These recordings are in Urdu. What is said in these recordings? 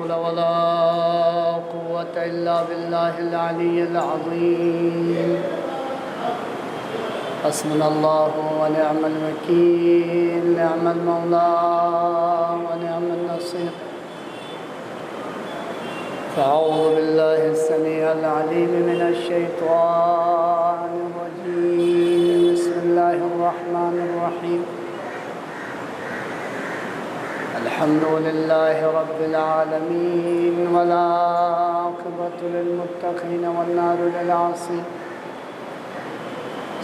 حول ولا قوة إلا بالله العلي العظيم. حسبنا الله ونعم الوكيل، نعم المولى ونعم النصير. فأعوذ بالله السميع العليم من الشيطان الرجيم. بسم الله الرحمن الرحيم. الحمد لله رب العالمين، والعاقبة للمتقين والنار للعاصين.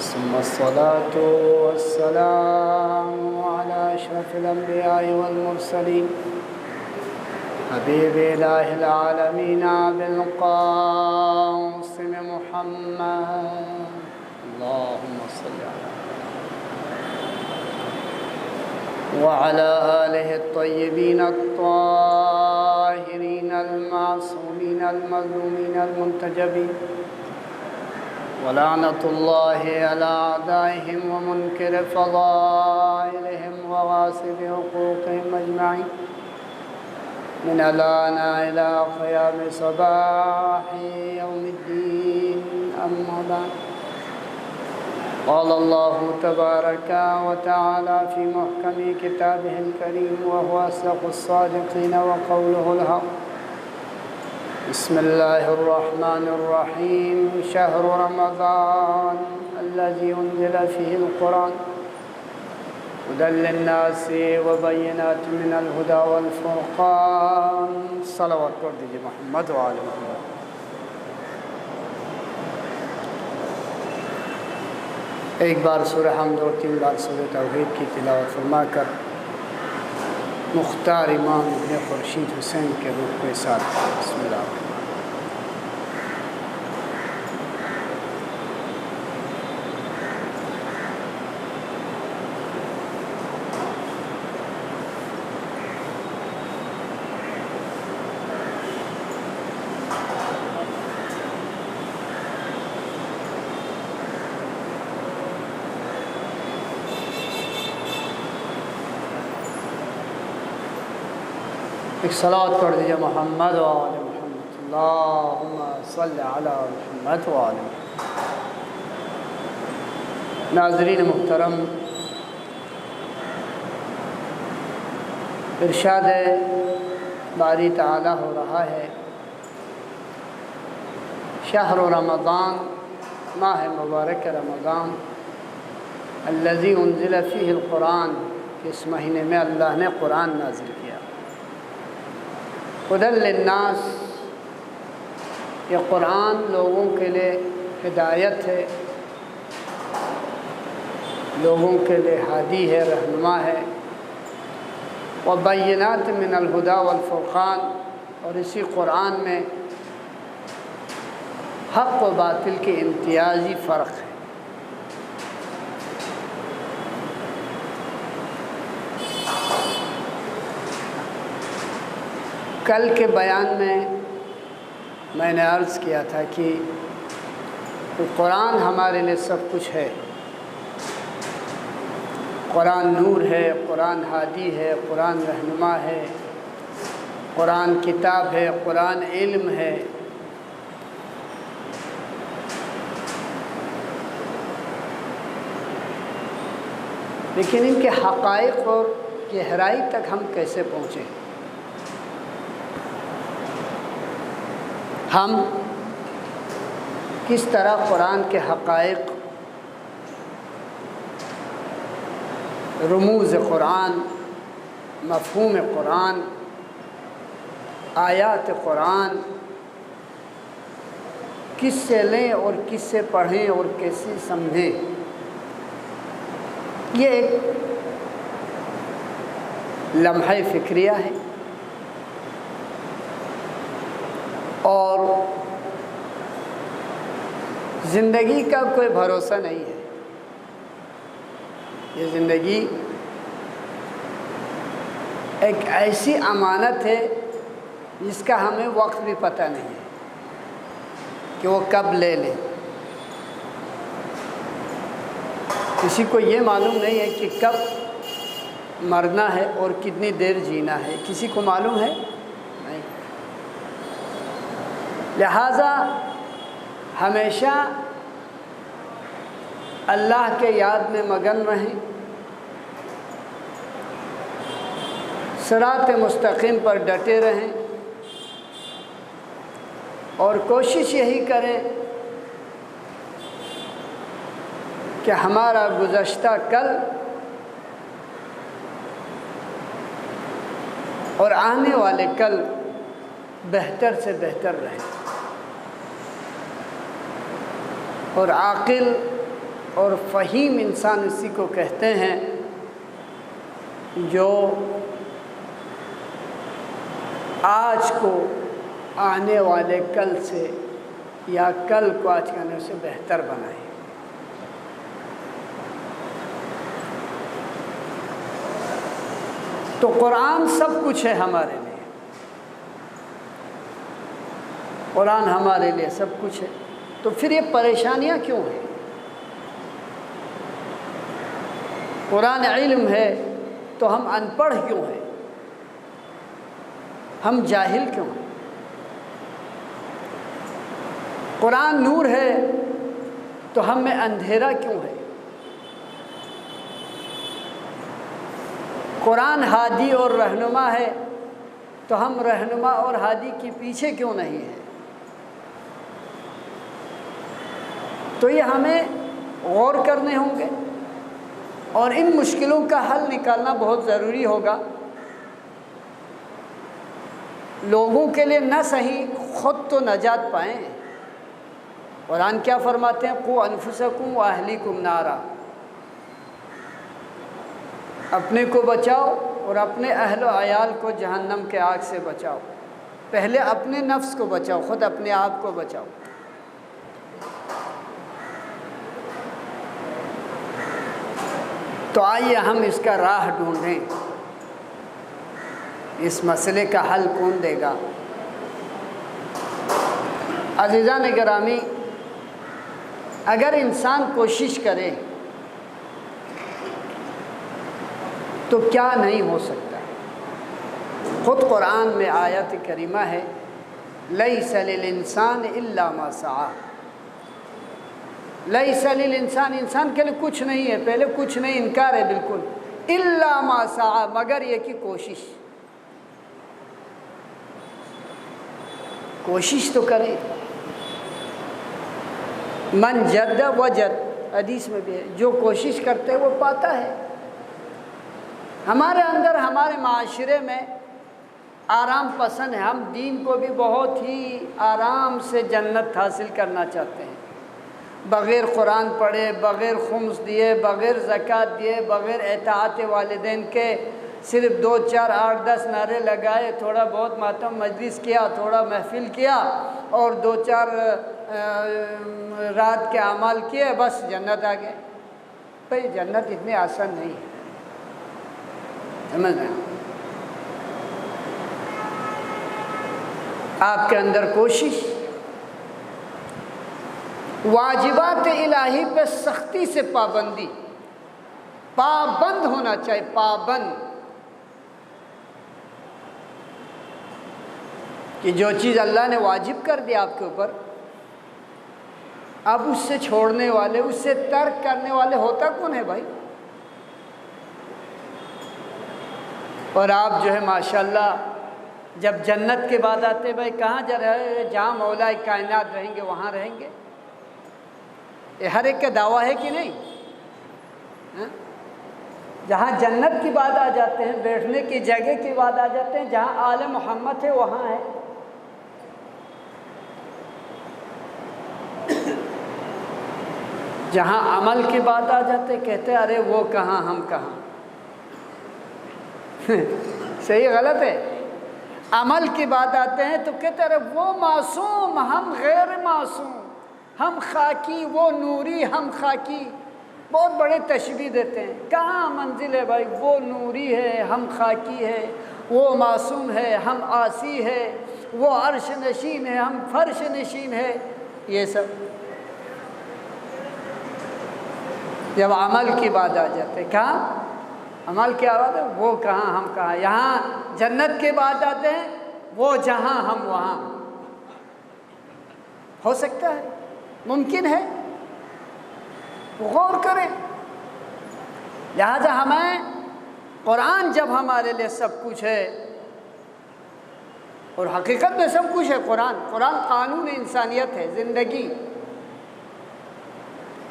ثم الصلاة والسلام على أشرف الأنبياء والمرسلين، حبيب إله العالمين أبي القاسم محمد. اللهم صل على وعلى آله الطيبين الطاهرين المعصومين المظلومين المنتجبين، ولعنة الله على أعدائهم ومنكر فضائلهم وغاصب حقوقهم أجمعين، من الآن إلى قيام صباح يوم الدين. أما بعد، قال الله تبارك وتعالى في محكم كتابه الكريم وهو أصدق الصادقين وقوله الحق. بسم الله الرحمن الرحيم. شهر رمضان الذي أنزل فيه القرآن هدى للناس وبينات من الهدى والفرقان. صلوات پڑھ دیجیے محمد وآل محمد. ایک بار سورہ حمد اور 3 بار سورہ توحید کی تلاوت فرما کر مختار امام ابن خورشید حسین کے روح کے ساتھ بسم اللہ. ایک صلوات پڑھ دیجیے محمد و آل محمد. اللہم صل علی محمد و آل محمد. ناظرین محترم، ارشاد باری تعالی ہو رہا ہے شہر رمضان، ماہ مبارک رمضان، الذی انزل فیہ القرآن، اس مہینے میں اللہ نے قرآن نازل کیا. ہدی للناس، یہ قرآن لوگوں کے لیے ہدایت ہے، لوگوں کے لیے ہادی ہے، رہنما ہے. وبینات من الہدی والفرقان، اور اسی قرآن میں حق و باطل کے امتیازی فرق ہے. کل کے بیان میں نے عرض کیا تھا کہ قرآن ہمارے لیے سب کچھ ہے. قرآن نور ہے، قرآن ہادی ہے، قرآن رہنما ہے، قرآن کتاب ہے، قرآن علم ہے. لیکن ان کے حقائق اور گہرائی تک ہم کیسے پہنچیں؟ ہم کس طرح قرآن کے حقائق، رموز قرآن، مفہوم قرآن، آیات قرآن کس سے لیں اور کس سے پڑھیں اور کیسے سمجھیں؟ یہ ایک لمحہ فکریہ ہے، اور زندگی کا کوئی بھروسہ نہیں ہے. یہ زندگی ایک ایسی امانت ہے جس کا ہمیں وقت بھی پتہ نہیں ہے کہ وہ کب لے لیں. کسی کو یہ معلوم نہیں ہے کہ کب مرنا ہے اور کتنی دیر جینا ہے. کسی کو معلوم ہے؟ نہیں. لہذا ہمیشہ اللہ کے یاد میں مگن رہیں، صراط مستقیم پر ڈٹے رہیں، اور کوشش یہی کریں کہ ہمارا گزشتہ کل اور آنے والے کل بہتر سے بہتر رہیں۔ اور عاقل اور فہیم انسان اسی کو کہتے ہیں جو آج کو آنے والے کل سے یا کل کو آج کے آنے سے بہتر بنائے۔ تو قرآن سب کچھ ہے ہمارے لیے، قرآن ہمارے لیے سب کچھ ہے، تو پھر یہ پریشانیاں کیوں ہیں؟ قرآن علم ہے تو ہم ان پڑھ کیوں ہیں؟ ہم جاہل کیوں ہیں؟ قرآن نور ہے تو ہم میں اندھیرا کیوں ہے؟ قرآن ہادی اور رہنما ہے تو ہم رہنما اور ہادی کے پیچھے کیوں نہیں ہیں؟ تو یہ ہمیں غور کرنے ہوں گے اور ان مشکلوں کا حل نکالنا بہت ضروری ہوگا۔ لوگوں کے لیے نہ صحیح، خود تو نجات پائیں۔ قرآن کیا فرماتے ہیں؟ قُوْ أَنفُسَكُمْ وَأَهْلِيكُمْ نَارًا، اپنے کو بچاؤ اور اپنے اہل و عیال کو جہنم کے آگ سے بچاؤ۔ پہلے اپنے نفس کو بچاؤ، خود اپنے آپ کو بچاؤ۔ تو آئیے ہم اس کا راہ ڈھونڈیں، اس مسئلے کا حل کون دے گا؟ عزیزان گرامی، اگر انسان کوشش کرے تو کیا نہیں ہو سکتا؟ خود قرآن میں آیت کریمہ ہے، لَيْسَ لِلْإِنسَانِ إِلَّا مَا سَعَىٰ۔ لَيْسَ لِلْإِنسَانِ، انسان کے لیے کچھ نہیں ہے، پہلے کچھ نہیں، انکار ہے بالکل، إِلَّا مَا سَعَىٰ، مگر یہ کہ کوشش تو کرے۔ من جد وجد، حدیث میں بھی ہے، جو کوشش کرتے ہیں وہ پاتا ہے۔ ہمارے اندر، ہمارے معاشرے میں آرام پسند ہے، ہم دین کو بھی بہت ہی آرام سے جنت حاصل کرنا چاہتے ہیں، بغیر قرآن پڑھے، بغیر خمس دیے، بغیر زکوٰۃ دیے، بغیر اطاعت والدین کے، صرف 2 4 8 10 نعرے لگائے، تھوڑا بہت ماتم مجلس کیا، تھوڑا محفل کیا اور 2 4 رات کے اعمال کیے، بس جنت آ گئے۔ بھائی جنت اتنی آسان نہیں ہے، سمجھ رہے ہیں؟ آپ کے اندر کوشش، واجبات الہی پہ سختی سے پابندی، پابند ہونا چاہیے، پابند، کہ جو چیز اللہ نے واجب کر دیا آپ کے اوپر، اب اس سے چھوڑنے والے، اس سے ترک کرنے والے ہوتا کون ہے بھائی؟ اور آپ جو ہے ماشاءاللہ جب جنت کے بعد آتے بھائی کہاں جا رہے ہیں؟ جہاں مولا کائنات رہیں گے وہاں رہیں گے، یہ ہر ایک کا دعویٰ ہے کہ نہیں؟ جہاں جنت کی بات آ جاتے ہیں، بیٹھنے کی جگہ کی بات آ جاتے ہیں، جہاں آل محمد ہے وہاں ہے۔ جہاں عمل کی بات آ جاتے کہتے ہیں ارے وہ کہاں ہم کہاں۔ صحیح غلط ہے؟ عمل کی بات آتے ہیں تو کہتے ارے وہ معصوم، ہم غیر معصوم، ہم خاکی، وہ نوری، ہم خاکی، بہت بڑے تشبیہ دیتے ہیں۔ کہاں منزل ہے بھائی؟ وہ نوری ہے، ہم خاکی ہے، وہ معصوم ہے، ہم عاصی ہے، وہ عرش نشین ہے، ہم فرش نشین ہے۔ یہ سب جب عمل کی بات آ جاتے، کہاں عمل کی آواز ہے، وہ کہاں ہم کہاں۔ یہاں جنت کے بات آتے ہیں، وہ جہاں ہم وہاں۔ ہو سکتا ہے، ممکن ہے، غور کریں۔ لہذا ہمیں قرآن جب ہمارے لیے سب کچھ ہے، اور حقیقت میں سب کچھ ہے، قرآن قانون انسانیت ہے، زندگی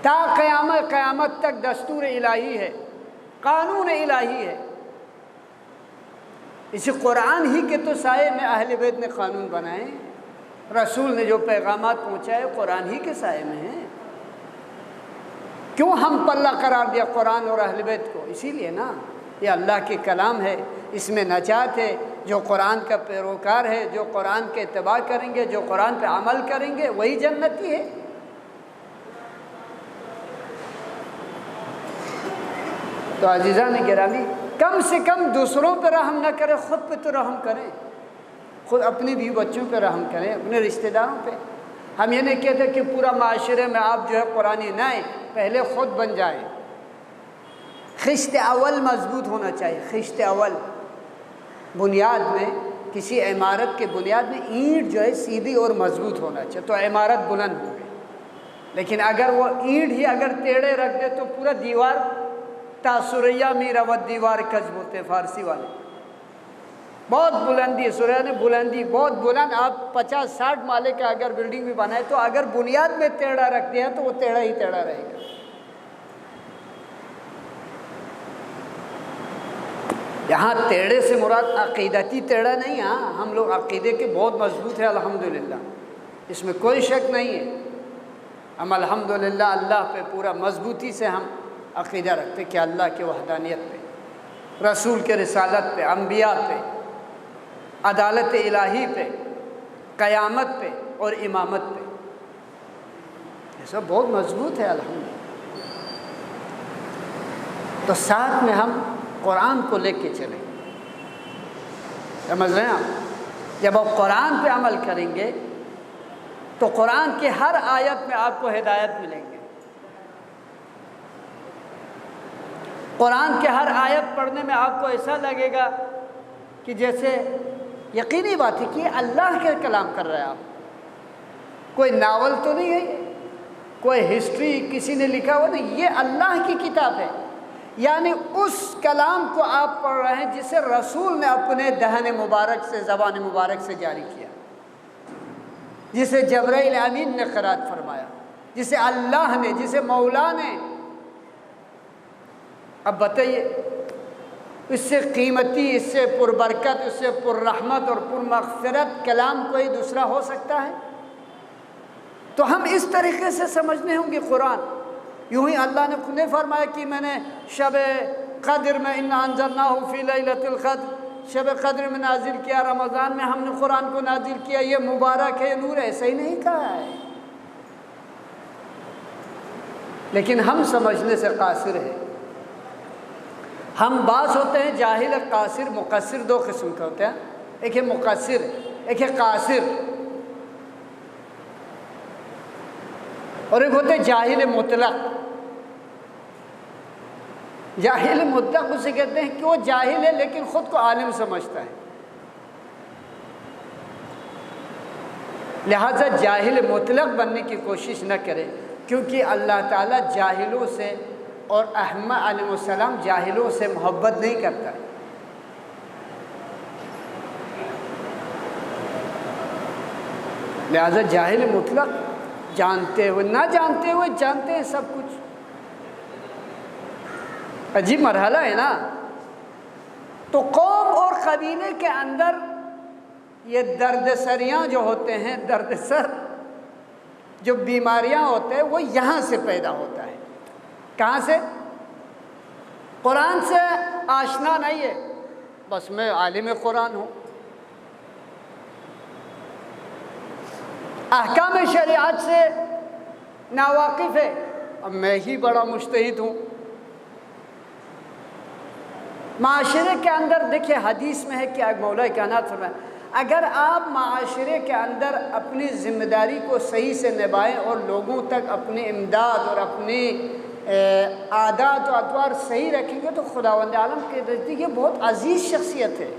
تا قیامت تک دستور الہی ہے، قانون الہی ہے۔ اسی قرآن ہی کے تو سائے میں اہل بیت نے قانون بنائے، رسول نے جو پیغامات پہنچائے قرآن ہی کے سائے میں ہیں۔ کیوں ہم پلہ قرار دیا قرآن اور اہل بیت کو؟ اسی لیے نا، یہ اللہ کے کلام ہے، اس میں نجات ہے۔ جو قرآن کا پیروکار ہے، جو قرآن کے اتباع کریں گے، جو قرآن پہ عمل کریں گے، وہی جنتی ہے۔ تو عزیزان گرامی، کم سے کم دوسروں پہ رحم نہ کریں، خود پہ تو رحم کریں، خود اپنے بیوی بچوں پہ رحم کریں، اپنے رشتہ داروں پہ۔ ہم یہ نہیں کہتے کہ پورا معاشرے میں آپ جو ہے قرآنی نائیں، پہلے خود بن جائیں۔ خشت اول مضبوط ہونا چاہیے، خشت اول بنیاد میں، کسی عمارت کے بنیاد میں اینٹ جو ہے سیدھی اور مضبوط ہونا چاہیے تو عمارت بلند ہو گئی۔ لیکن اگر وہ اینٹ ہی اگر ٹیڑھے رکھ دے تو پورا دیوار، تاثریہ میرا و دیوار کج بولتے ہیں فارسی والے، بہت بلندی ہے، سورہ نے بلندی بہت بلند، آپ 50-60 مالے کا اگر بلڈنگ بھی بنائے تو اگر بنیاد میں ٹیڑھا رکھ دیا تو وہ ٹیڑھا ہی ٹیڑھا رہے گا۔ یہاں ٹیڑھے سے مراد عقیدتی ٹیڑھا نہیں، ہاں ہم لوگ عقیدے کے بہت مضبوط ہیں الحمدللہ، اس میں کوئی شک نہیں ہے، ہم الحمدللہ اللہ پہ پورا مضبوطی سے ہم عقیدہ رکھتے کہ اللہ کے وحدانیت پہ، رسول کے رسالت پہ، انبیاء پہ، عدالت الہی پہ، قیامت پہ اور امامت پہ، یہ سب بہت مضبوط ہے الحمدللہ۔ تو ساتھ میں ہم قرآن کو لے کے چلیں، سمجھ رہے ہیں آپ؟ جب آپ قرآن پہ عمل کریں گے تو قرآن کے ہر آیت میں آپ کو ہدایت ملیں گے، قرآن کے ہر آیت پڑھنے میں آپ کو ایسا لگے گا کہ جیسے یقینی بات ہے کہ اللہ کے کلام کر رہے ہیں آپ، کوئی ناول تو نہیں ہے، کوئی ہسٹری کسی نے لکھا ہوا نہیں، یہ اللہ کی کتاب ہے، یعنی اس کلام کو آپ پڑھ رہے ہیں جسے رسول نے اپنے دہن مبارک سے، زبان مبارک سے جاری کیا، جسے جبرائیل امین نے قرات فرمایا، جسے اللہ نے، جسے مولا نے۔ اب بتائیے اس سے قیمتی، اس سے پربرکت، اس سے پررحمت اور پرمغفرت کلام کوئی دوسرا ہو سکتا ہے؟ تو ہم اس طریقے سے سمجھنے ہوں گے قرآن۔ یوں ہی اللہ نے خود نے فرمایا کہ میں نے شب قدر میں انا انزلناہ فی لیلۃ القدر، شب قدر میں نازل کیا، رمضان میں ہم نے قرآن کو نازل کیا، یہ مبارک ہے، یہ نور ہے، ایسا ہی نہیں کہا ہے، لیکن ہم سمجھنے سے قاصر ہیں۔ ہم بعض ہوتے ہیں جاہل، قاصر، مقصر، دو قسم کے ہوتے ہیں، ایک ہے مقصر، ایک ہے قاصر، اور ایک ہوتے ہیں جاہل مطلق۔ جاہل مطلق اسے کہتے ہیں کہ وہ جاہل ہے لیکن خود کو عالم سمجھتا ہے، لہذا جاہل مطلق بننے کی کوشش نہ کرے، کیونکہ اللہ تعالیٰ جاہلوں سے اور احمد علیہ السلام جاہلوں سے محبت نہیں کرتا۔ لہذا جاہل مطلق جانتے ہوئے، نہ جانتے ہوئے جانتے ہیں سب کچھ، عجیب مرحلہ ہے نا۔ تو قوم اور قبیلے کے اندر یہ درد سریاں جو ہوتے ہیں، درد سر جو بیماریاں ہوتے ہیں، وہ یہاں سے پیدا ہوتا ہے۔ کہاں سے؟ قرآن سے آشنا نہیں ہے، بس میں عالم قرآن ہوں، احکام شریعت سے ناواقف ہے، اب میں ہی بڑا مجتہد ہوں۔ معاشرے کے اندر دیکھیں حدیث میں ہے کہ مولا کائنات فرمائے، اگر آپ معاشرے کے اندر اپنی ذمہ داری کو صحیح سے نبھائیں اور لوگوں تک اپنی امداد اور اپنی عادات و اطوار صحیح رکھیں گے تو خداوند عالم کے نزدیک یہ بہت عزیز شخصیت ہے۔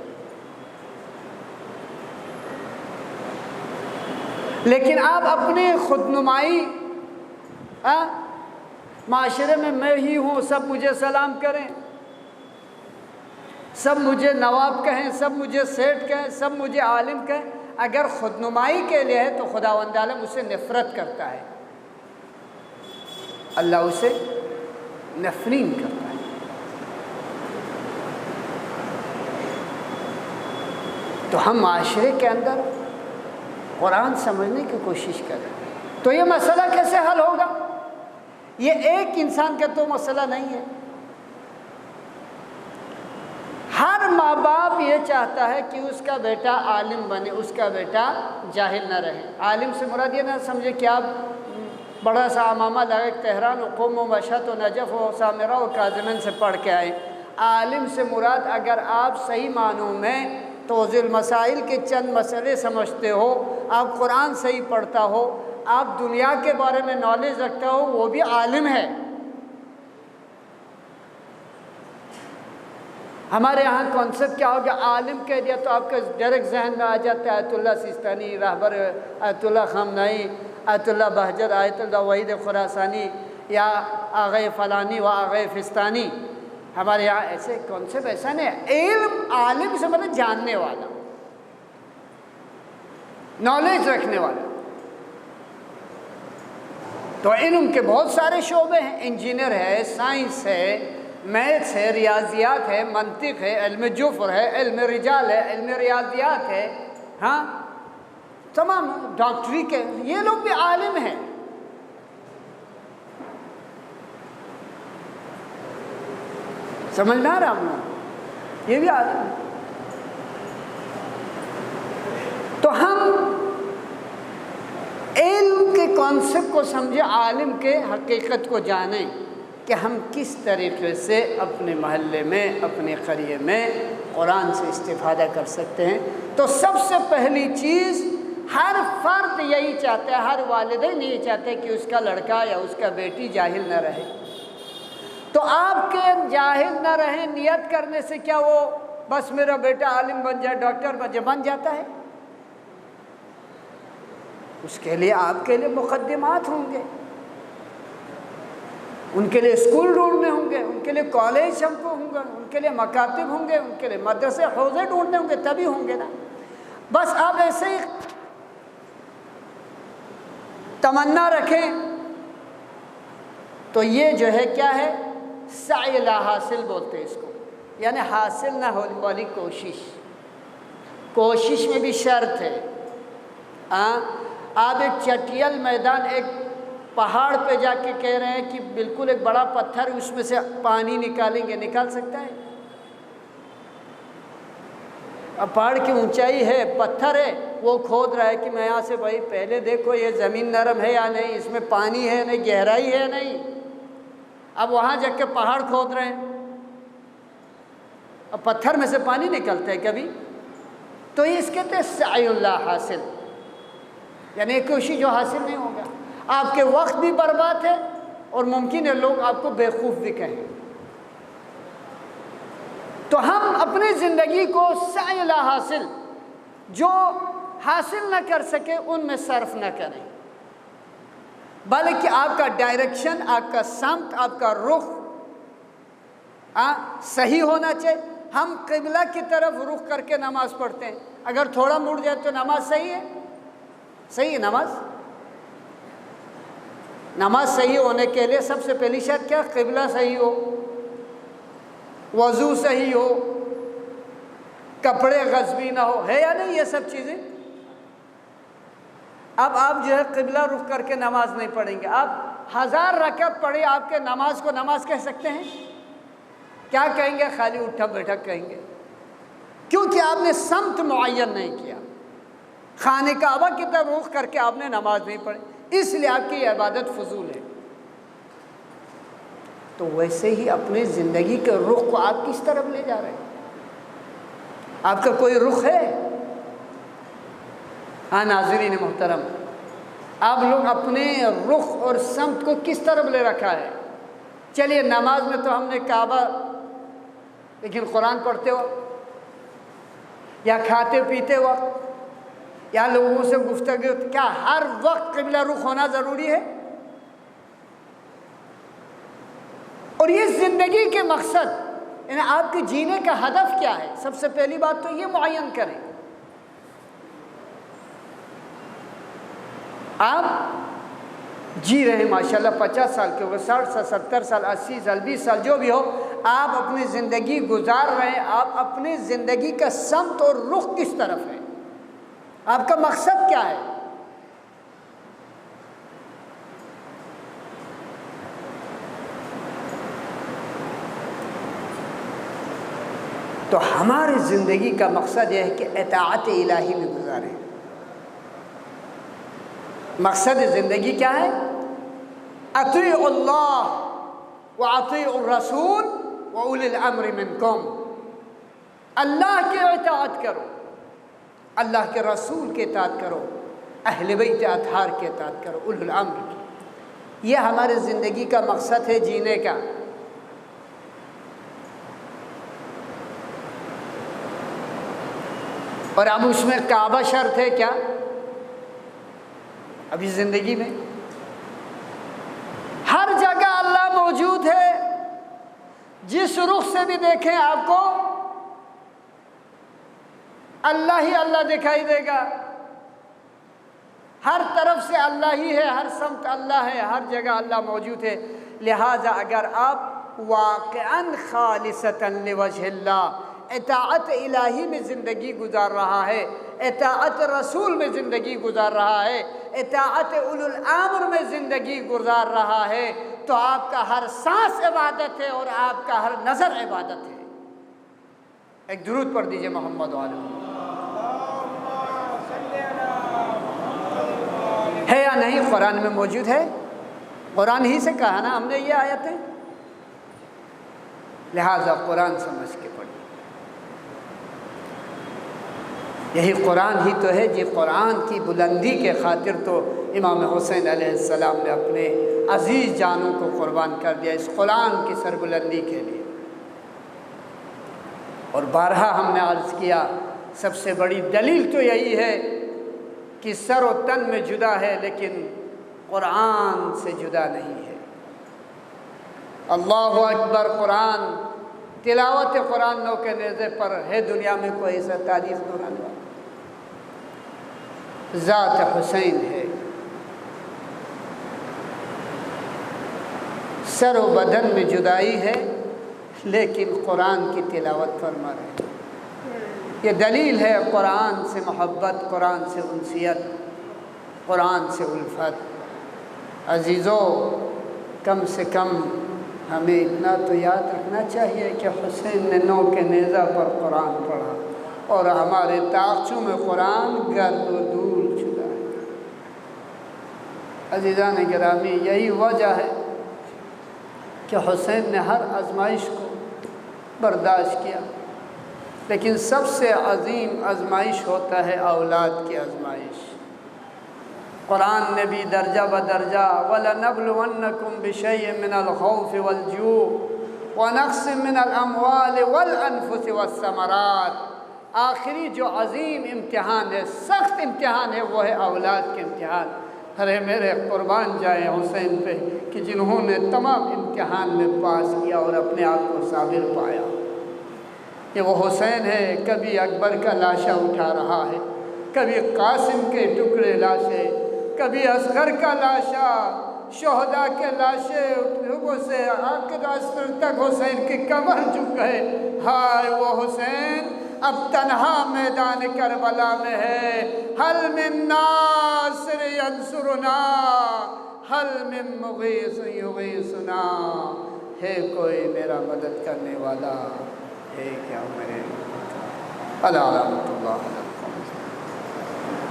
لیکن آپ اپنی خود نمائی معاشرے میں ہی ہوں، سب مجھے سلام کریں، سب مجھے نواب کہیں، سب مجھے سیٹھ کہیں، سب مجھے عالم کہیں، اگر خود نمائی کے لیے ہے تو خداوند عالم اسے نفرت کرتا ہے، اللہ اسے نفرین کرتا ہے۔ تو ہم معاشرے کے اندر قرآن سمجھنے کی کوشش کریں۔ تو یہ مسئلہ کیسے حل ہوگا؟ یہ ایک انسان کا تو مسئلہ نہیں ہے۔ ہر ماں باپ یہ چاہتا ہے کہ اس کا بیٹا عالم بنے، اس کا بیٹا جاہل نہ رہے۔ عالم سے مراد یہ نہ سمجھے کہ آپ بڑا سا امامہ لگے تہران و قوم و مشہد و نجف و سامرہ و کاظمین سے پڑھ کے آئے۔ عالم سے مراد اگر آپ صحیح معنوں میں توضیح المسائل کے چند مسئلے سمجھتے ہو، آپ قرآن صحیح پڑھتا ہو، آپ دنیا کے بارے میں نالج رکھتا ہو، وہ بھی عالم ہے۔ ہمارے یہاں کانسیپٹ کیا ہوگا؟ عالم کہہ دیا تو آپ کا ڈائریکٹ ذہن میں آ جاتا ہے آیت اللہ سیستانی، رہبر آیت اللہ خامنائی، آیت اللہ بہجت، آیت اللہ وحید خراسانی، یا آغا فلانی و آغا فستانی۔ ہمارے یہاں ایسے کانسیپٹ ایسا نہیں ہے۔ علم عالم سے مطلب جاننے والا، نالج رکھنے والا۔ تو علم کے بہت سارے شعبے ہیں، انجینئر ہے، سائنس ہے، میتھس ہے، ریاضیات ہے، منطق ہے، علم جفر ہے، علم رجال ہے، علم ریاضیات ہے، ہاں تمام ڈاکٹری کے، یہ لوگ بھی عالم ہیں۔ سمجھنا رہا ہم لوگ، یہ بھی عالم ہے۔ تو ہم علم کے کانسیپٹ کو سمجھے، عالم کے حقیقت کو جانیں کہ ہم کس طریقے سے اپنے محلے میں، اپنے قریے میں قرآن سے استفادہ کر سکتے ہیں۔ تو سب سے پہلی چیز ہر فرد یہی چاہتا ہے، ہر والدین یہی چاہتے ہیں کہ اس کا لڑکا یا اس کا بیٹی جاہل نہ رہے۔ تو آپ کے جاہل نہ رہیں نیت کرنے سے کیا وہ بس میرا بیٹا عالم بن جائے، ڈاکٹر بن جاتا ہے؟ اس کے لیے آپ کے لیے مقدمات ہوں گے، ان کے لیے اسکول ڈھونڈنے ہوں گے، ان کے لیے کالج ہم کو ہوں گے، ان کے لیے مکاتب ہوں گے، ان کے لیے مدرسے حوزے ڈھونڈنے ہوں گے، تبھی ہوں گے نا۔ بس آپ ایسے ہی تمنا رکھیں تو یہ جو ہے کیا ہے؟ سعی لا حاصل بولتے ہیں اس کو، یعنی حاصل نہ ہونے والی کوشش۔ کوشش میں بھی شرط ہے۔ آپ ایک چٹیل میدان، ایک پہاڑ پہ جا کے کہہ رہے ہیں کہ بالکل ایک بڑا پتھر اس میں سے پانی نکالیں گے، نکال سکتا ہے؟ اب پہاڑ کی اونچائی ہے، پتھر ہے، وہ کھود رہا ہے کہ میں یہاں سے بھائی پہلے دیکھو یہ زمین نرم ہے یا نہیں، اس میں پانی ہے نہیں، گہرائی ہے نہیں۔ اب وہاں جا کے پہاڑ کھود رہے ہیں، اب پتھر میں سے پانی نکلتا ہے کبھی؟ تو یہ اس کہتے ہیں سعی اللہ حاصل، یعنی ایک کوشش جو حاصل نہیں ہوگا۔ آپ کے وقت بھی برباد ہے اور ممکن ہے لوگ آپ کو بیوقوف بھی کہیں۔ تو ہم اپنی زندگی کو سعی لا حاصل، جو حاصل نہ کر سکے ان میں صرف نہ کریں، بلکہ آپ کا ڈائریکشن، آپ کا سمت، آپ کا رخ صحیح ہونا چاہیے۔ ہم قبلہ کی طرف رخ کر کے نماز پڑھتے ہیں، اگر تھوڑا مڑ جائے تو نماز صحیح ہے؟ صحیح ہے نماز؟ نماز صحیح ہونے کے لیے سب سے پہلی شرط کیا؟ قبلہ صحیح ہو، وضو صحیح ہو، کپڑے غصبی نہ ہو، ہے یا نہیں یہ سب چیزیں؟ اب آپ جو ہے قبلہ رخ کر کے نماز نہیں پڑھیں گے، آپ 1000 رکعت پڑھے، آپ کے نماز کو نماز کہہ سکتے ہیں؟ کیا کہیں گے؟ خالی اٹھا بیٹھا کہیں گے، کیونکہ آپ نے سمت معین نہیں کیا، خانہ کعبہ کی طرف رخ کر کے آپ نے نماز نہیں پڑھی، اس لیے آپ کی یہ عبادت فضول ہے۔ تو ویسے ہی اپنی زندگی کے رخ کو آپ کس طرف لے جا رہے ہیں؟ آپ کا کوئی رخ ہے؟ ہاں ناظرین محترم، آپ لوگ اپنے رخ اور سمت کو کس طرف لے رکھا ہے؟ چلیے نماز میں تو ہم نے کعبہ، لیکن قرآن پڑھتے وقت یا کھاتے پیتے وقت یا لوگوں سے گفتگو، کیا ہر وقت قبلہ رخ ہونا ضروری ہے؟ اور یہ زندگی کے مقصد، یعنی آپ کے جینے کا ہدف کیا ہے؟ سب سے پہلی بات تو یہ معین کریں۔ آپ جی رہے ہیں ماشاءاللہ، 50 سال کے ہو گئے، 60 سال، 70 سال، 80 سال، 20 سال، جو بھی ہو، آپ اپنی زندگی گزار رہے ہیں۔ آپ اپنی زندگی کا سمت اور رخ کس طرف ہے؟ آپ کا مقصد کیا ہے؟ تو ہماری زندگی کا مقصد یہ ہے کہ اطاعت الہی میں گزاریں۔ مقصد زندگی کیا ہے؟ اطیعوا اللہ واطیعوا الرسول واولی الامر منکم، اللہ کی اطاعت کرو، اللہ کے رسول کی اطاعت کرو، اہل بیت اطہار کی اطاعت کرو، اولی الامر کی۔ یہ ہماری زندگی کا مقصد ہے جینے کا۔ اور اب اس میں کعبہ شرط ہے کیا؟ ابھی زندگی میں ہر جگہ اللہ موجود ہے، جس رخ سے بھی دیکھیں آپ کو اللہ ہی اللہ دکھائی دے گا، ہر طرف سے اللہ ہی ہے، ہر سمت اللہ ہے، ہر جگہ اللہ موجود ہے۔ لہٰذا اگر آپ واقعاً خالصتاً لوجہ اللہ اطاعت الہی میں زندگی گزار رہا ہے، اطاعت رسول میں زندگی گزار رہا ہے، اطاعت اولی الامر میں زندگی گزار رہا ہے، تو آپ کا ہر سانس عبادت ہے اور آپ کا ہر نظر عبادت ہے۔ ایک درود پڑھ دیجئے محمد علیہ ہے یا نہیں؟ قرآن میں موجود ہے، قرآن ہی سے کہا نا ہم نے یہ آیتیں، لہٰذا قرآن سمجھ کے پڑھیں۔ یہی قرآن ہی تو ہے جی، قرآن کی بلندی کے خاطر تو امام حسین علیہ السلام نے اپنے عزیز جانوں کو قربان کر دیا اس قرآن کی سربلندی کے لیے۔ اور بارہا ہم نے عرض کیا، سب سے بڑی دلیل تو یہی ہے کہ سر و تن میں جدا ہے لیکن قرآن سے جدا نہیں ہے۔ اللہ اکبر، قرآن، تلاوت قرآن نو کے نیزے پر ہے دنیا میں کوئی ایسا تاریخ دوران والا؟ ذات حسین ہے، سر و بدن میں جدائی ہے لیکن قرآن کی تلاوت فرما رہے ہیں۔ یہ دلیل ہے قرآن سے محبت، قرآن سے انسیت، قرآن سے الفت۔ عزیزو، کم سے کم ہمیں اتنا تو یاد رکھنا چاہیے کہ حسین نے نو کے نیزہ پر قرآن پڑھا اور ہمارے طاقچوں میں قرآن گرد و دور چلا ہے۔ عزیزان گرامی، یہی وجہ ہے کہ حسین نے ہر آزمائش کو برداشت کیا، لیکن سب سے عظیم آزمائش ہوتا ہے اولاد کی آزمائش۔ قرآن نے بھی درجہ بدرجہ وَلَنَبْلُوَنَّكُمْ بِشَيْءٍ مِّنَ الْخَوْفِ وَالْجُوعِ وَنَقْصٍ مِّنَ الْأَمْوَالِ وَالْأَنفُسِ وَالثَّمَرَاتِ، آخری جو عظیم امتحان ہے، سخت امتحان ہے، وہ ہے اولاد کے امتحان۔ ارے میرے قربان جائیں حسین پہ کہ جنہوں نے تمام امتحان میں پاس کیا اور اپنے آپ کو صابر پایا۔ یہ وہ حسین ہے، کبھی اکبر کا لاشا اٹھا رہا ہے، کبھی قاسم کے ٹکڑے لاشے، کبھی اصغر کا لاشا، شہداء کے لاشے سے آخر عصر تک حسین کی کمر جھک گئے۔ ہائے وہ حسین اب تنہا میدان کربلا میں ہے۔ حل من ناصر ینصرنا، حل من مغیث یغیثنا، ہے کوئی میرا مدد کرنے والا ہے کیا؟ میرے علامت اللہ